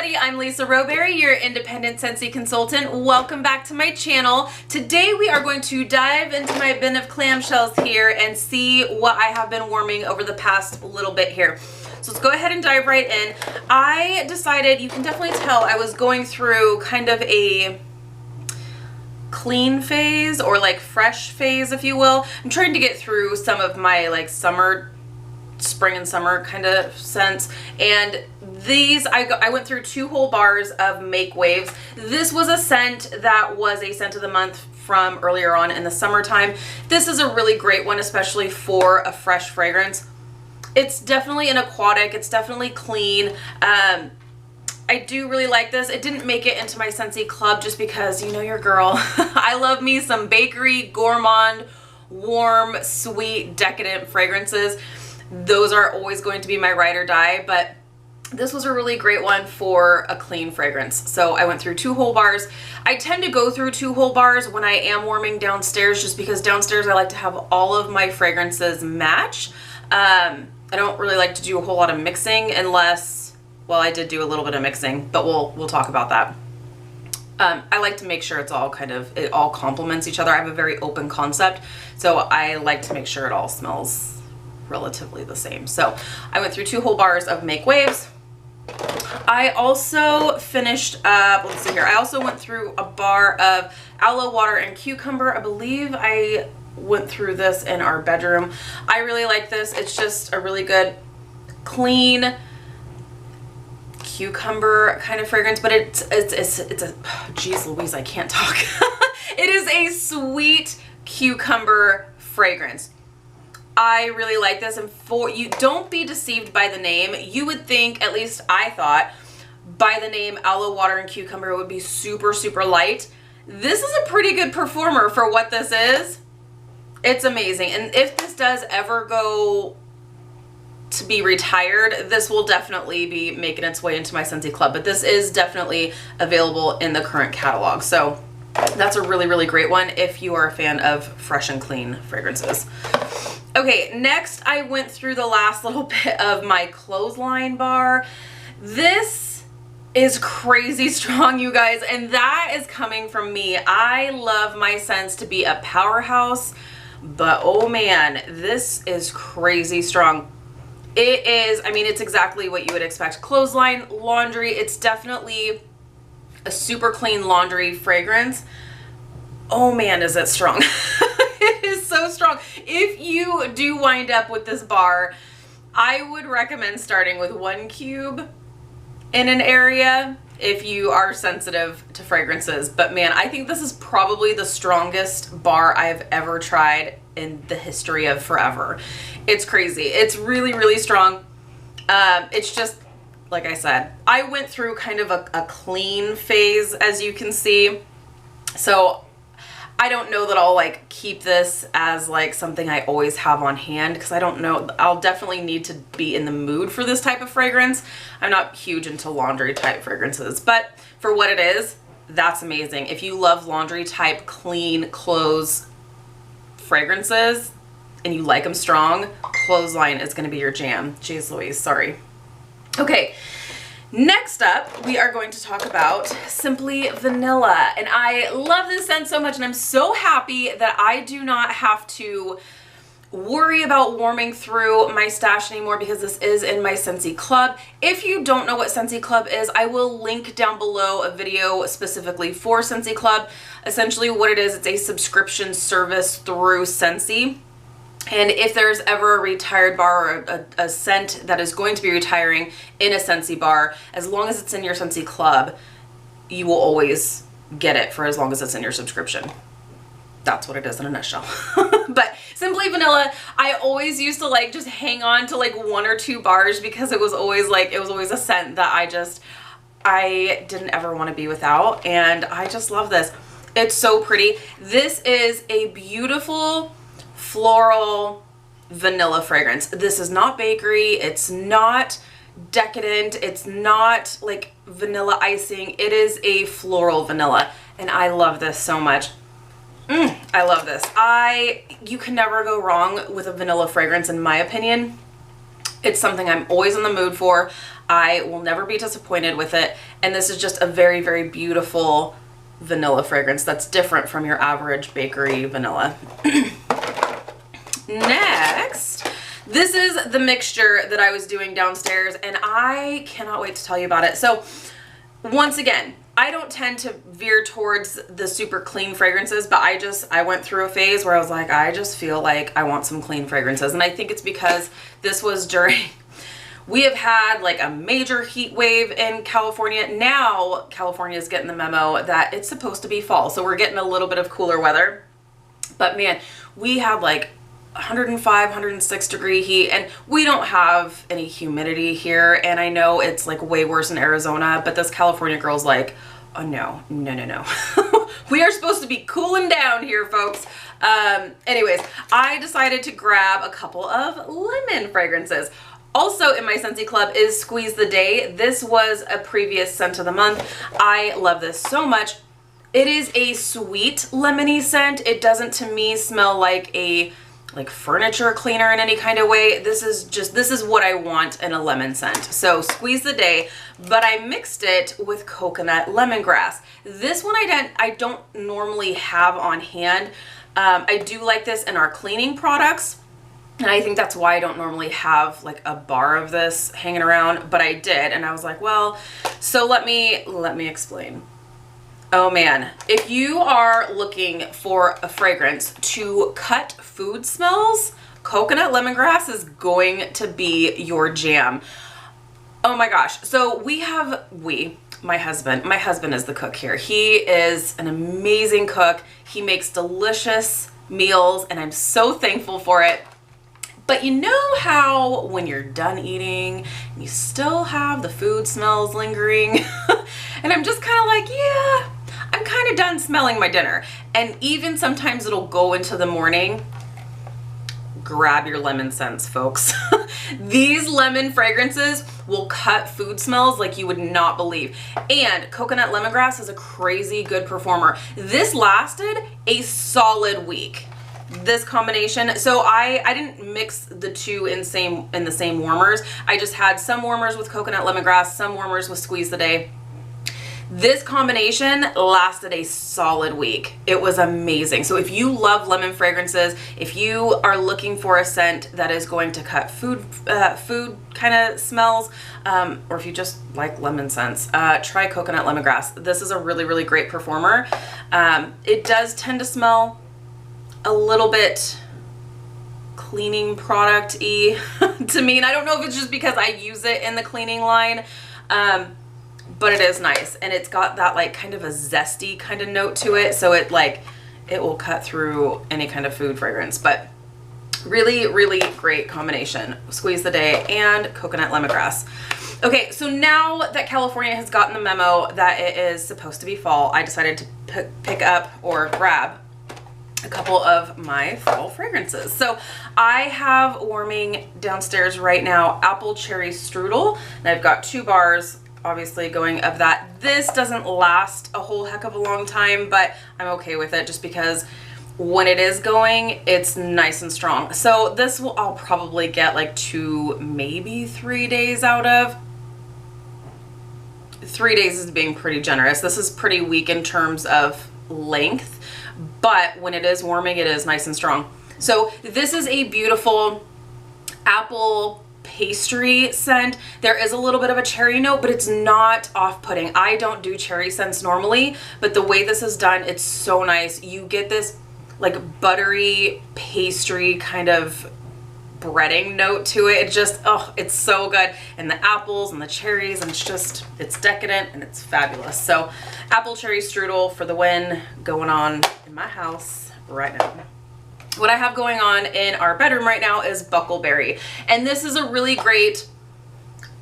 everybody, I'm Lisa Rowberry, your independent Scentsy consultant. Welcome back to my channel. Today we are going to dive into my bin of clamshells here and see what I have been warming over the past little bit here. So let's go ahead and dive right in. I decided, you can definitely tell, I was going through kind of a clean phase or like fresh phase, if you will. I'm trying to get through some of my like spring and summer kind of scents, and these I went through 2 whole bars of Make Waves. This was a scent that was a scent of the month from earlier on in the summertime. This is a really great one, especially for a fresh fragrance. It's definitely an aquatic, it's definitely clean. I do really like this. It didn't make it into my Scentsy club just because, you know, your girl. I love me some bakery, gourmand, warm, sweet, decadent fragrances. Those are always going to be my ride or die, but this was a really great one for a clean fragrance. So I went through 2 whole bars. I tend to go through 2 whole bars when I am warming downstairs, just because downstairs I like to have all of my fragrances match. I don't really like to do a whole lot of mixing unless, well, I did do a little bit of mixing, but we'll talk about that. I like to make sure it's all it all complements each other. I have a very open concept, so I like to make sure it all smells relatively the same. So I went through 2 whole bars of Make Waves. I also finished up, let's see here, I also went through a bar of aloe water and cucumber. I believe I went through this in our bedroom. I really like this. It's just a really good, clean cucumber kind of fragrance, but it's a, geez Louise, I can't talk. It is a sweet cucumber fragrance. I really like this, and for you, don't be deceived by the name. You would think, at least I thought, by the name aloe water and cucumber, it would be super, super light. This is a pretty good performer for what this is. It's amazing, and if this does ever go to be retired, this will definitely be making its way into my Scentsy club, but this is definitely available in the current catalog. So that's a really, really great one if you are a fan of fresh and clean fragrances. Okay, next I went through the last little bit of my clothesline bar. This is crazy strong, you guys, and that is coming from me. I love my scents to be a powerhouse, but oh man, this is crazy strong. It is, I mean, it's exactly what you would expect. Clothesline, laundry, it's definitely a super clean laundry fragrance. Oh man, is it strong. It is so strong. If you do wind up with this bar, I would recommend starting with 1 cube in an area if you are sensitive to fragrances. But man, I think this is probably the strongest bar I've ever tried in the history of forever. It's crazy. It's really, really strong. It's just, like I said, I went through kind of a clean phase, as you can see. So I don't know that I'll like keep this as like something I always have on hand, because I don't know, I'll definitely need to be in the mood for this type of fragrance. I'm not huge into laundry type fragrances, but for what it is, that's amazing. If you love laundry type clean clothes fragrances and you like them strong, Clothesline is going to be your jam. Jeez Louise, sorry. Okay. Next up, we are going to talk about Simply Vanilla, and I love this scent so much, and I'm so happy that I do not have to worry about warming through my stash anymore, because this is in my Scentsy Club. If you don't know what Scentsy Club is, I will link down below a video specifically for Scentsy Club. Essentially what it is, it's a subscription service through Scentsy. And if there's ever a retired bar or a scent that is going to be retiring in a Scentsy bar, as long as it's in your Scentsy Club, you will always get it for as long as it's in your subscription. That's what it is in a nutshell. But Simply Vanilla, I always used to like just hang on to like 1 or 2 bars, because it was always a scent that I didn't ever want to be without, and I just love this. It's so pretty. This is a beautiful floral vanilla fragrance. This is not bakery, it's not decadent, it's not like vanilla icing. It is a floral vanilla, and I love this so much. I love this. You can never go wrong with a vanilla fragrance, in my opinion. It's something I'm always in the mood for. I will never be disappointed with it. And this is just a very, very beautiful vanilla fragrance that's different from your average bakery vanilla. Next, this is the mixture that I was doing downstairs, and I cannot wait to tell you about it. So once again, I don't tend to veer towards the super clean fragrances, but I went through a phase where I was like, I just feel like I want some clean fragrances. And I think it's because this was during, we have had like a major heat wave in California. Now California is getting the memo that it's supposed to be fall. So we're getting a little bit of cooler weather. But man, we had like 105, 106 degree heat, and we don't have any humidity here. And I know it's like way worse in Arizona, but this California girl's like, oh no, no, no, no. We are supposed to be cooling down here, folks. Anyways, I decided to grab a couple of lemon fragrances. Also in my Scentsy Club is Squeeze the Day. This was a previous scent of the month. I love this so much. It is a sweet lemony scent. It doesn't to me smell like a furniture cleaner in any kind of way. This is what I want in a lemon scent. So Squeeze the Day, but I mixed it with coconut lemongrass. This one I don't normally have on hand. I do like this in our cleaning products, and I think that's why I don't normally have like a bar of this hanging around, but I did, and I was like, well, so let me explain. Oh man, if you are looking for a fragrance to cut food smells, coconut lemongrass is going to be your jam. Oh my gosh. So my husband is the cook here. He is an amazing cook. He makes delicious meals, and I'm so thankful for it. But you know how when you're done eating, you still have the food smells lingering? And I'm just kind of like, yeah, I'm kind of done smelling my dinner. And even sometimes it'll go into the morning. Grab your lemon scents, folks. These lemon fragrances will cut food smells like you would not believe. And coconut lemongrass is a crazy good performer. This lasted a solid week, this combination. So I didn't mix the two in the same warmers. I just had some warmers with coconut lemongrass, some warmers with Squeeze the Day. This combination lasted a solid week. It was amazing. So if you love lemon fragrances, if you are looking for a scent that is going to cut food kind of smells, or if you just like lemon scents, try coconut lemongrass. This is a really, really great performer. It does tend to smell a little bit cleaning product-y to me, and I don't know if it's just because I use it in the cleaning line, but it is nice, and it's got that like kind of a zesty kind of note to it, so it will cut through any kind of food fragrance. But really, really great combination, Squeeze the Day and coconut lemongrass. Okay, so now that California has gotten the memo that it is supposed to be fall, I decided to pick up or grab a couple of my fall fragrances. So I have warming downstairs right now apple cherry strudel, and I've got 2 bars obviously going of that. This doesn't last a whole heck of a long time, but I'm okay with it just because when it is going, it's nice and strong. So this I'll probably get like 2, maybe 3 days out of. 3 days is being pretty generous. This is pretty weak in terms of length, but when it is warming, it is nice and strong. So this is a beautiful apple pastry scent. There is a little bit of a cherry note, but it's not off-putting. I don't do cherry scents normally, but the way this is done, it's so nice. You get this like buttery pastry kind of breading note to it. It just, oh, it's so good. And the apples and the cherries, and it's decadent and it's fabulous. So apple cherry strudel for the win, going on in my house right now. What I have going on in our bedroom right now is Buckleberry, and this is a really great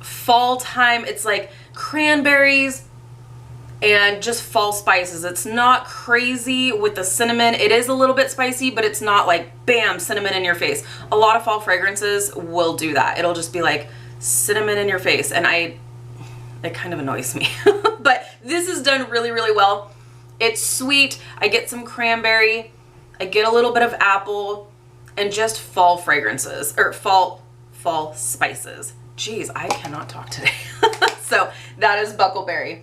fall time. It's like cranberries and just fall spices. It's not crazy with the cinnamon. It is a little bit spicy, but it's not like bam, cinnamon in your face. A lot of fall fragrances will do that. It'll just be like cinnamon in your face, and it kind of annoys me. But this is done really, really well. It's sweet. I get some cranberry. I get a little bit of apple, and just fall fragrances, or fall fall spices. Geez, I cannot talk today. So that is Buckleberry.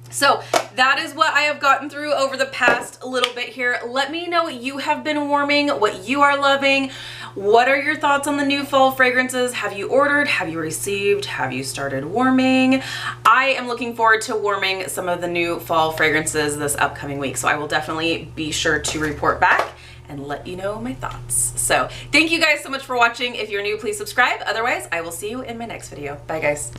So that is what I have gotten through over the past little bit here. Let me know what you have been warming, what you are loving. What are your thoughts on the new fall fragrances? Have you ordered? Have you received? Have you started warming? I am looking forward to warming some of the new fall fragrances this upcoming week. So I will definitely be sure to report back and let you know my thoughts. So thank you guys so much for watching. If you're new, please subscribe. Otherwise, I will see you in my next video. Bye guys.